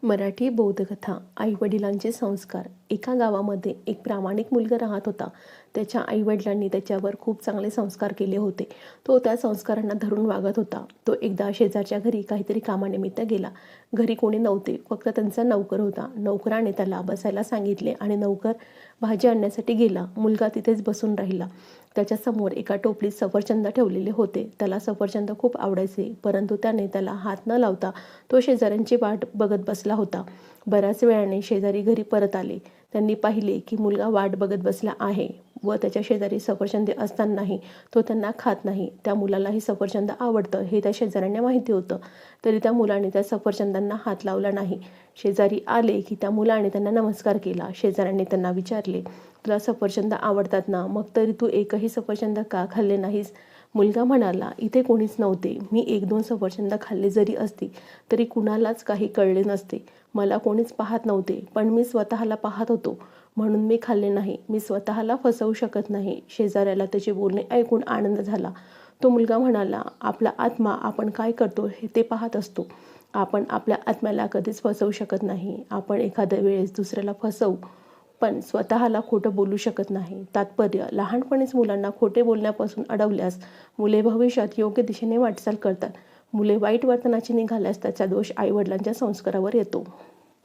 मराठी बौद्धकथा. आईवडिलांचे संस्कार. एका गावामध्ये एक प्रामाणिक मुलगा राहत होता. त्याच्या आईवडिलांनी त्याच्यावर खूप चांगले संस्कार केले होते. तो त्या संस्कारांना धरून वागत होता. तो एकदा शेजारच्या घरी काहीतरी कामानिमित्त गेला. घरी कोणी नव्हते, फक्त त्यांचा नौकर होता. नौकराने त्याला बसायला सांगितले आणि नौकर भाजी आणण्यासाठी गेला. मुलगा तिथेच बसून राहिला. त्याच्यासमोर एका टोपलीत सफरचंद ठेवलेले होते. त्याला सफरचंद खूप आवडायचे, परंतु त्याला हात न लावता तो शेजाऱ्यांची वाट बघत बसला होता. बऱ्याच वेळाने शेजारी घरी परत आले. त्यांनी पाहिले की मुलगा वाट बघत बसला आहे व त्याच्या शेजारी सफरचंदे असतानाही तो त्यांना खात नाही. त्या मुलालाही सफरचंद आवडतं हे त्या शेजाऱ्यांना माहिती होतं, तरी त्या मुलाने त्या सफरचंदांना हात लावला नाही. शेजारी आले की त्या मुलाने त्यांना नमस्कार केला. शेजाऱ्यांनी त्यांना विचारले, तुला सफरचंद आवडतात ना, मग तरी तू एकही सफरचंद का खाल्ले नाहीस? मुलगा म्हणाला, इथे कोणीच नव्हते. मी 1-2 सफरचंद खाल्ले जरी असती तरी कुणालाच काही कळले नसते. मला कोणीच पाहत नव्हते, पण मी स्वतःला पाहत होतो म्हणून मी खाल्ले नाही. मी स्वतःला फसवू शकत नाही. शेजाऱ्याला त्याचे बोलणे ऐकून आनंद झाला. तो मुलगा म्हणाला, आपला आत्मा आपण काय करतो हे ते पाहत असतो. आपण आपल्या आत्म्याला कधीच फसवू शकत नाही. आपण एखाद्या वेळेस दुसऱ्याला फसवू, पण स्वतःला खोटं बोलू शकत नाही. तात्पर्य, लहानपणीच मुलांना खोटे बोलण्यापासून अडवल्यास मुले भविष्यात योग्य दिशेने वाटचाल करतात. मुले वाईट वर्तनाची निघाल्यास त्याचा दोष आईवडिलांच्या संस्कारावर येतो.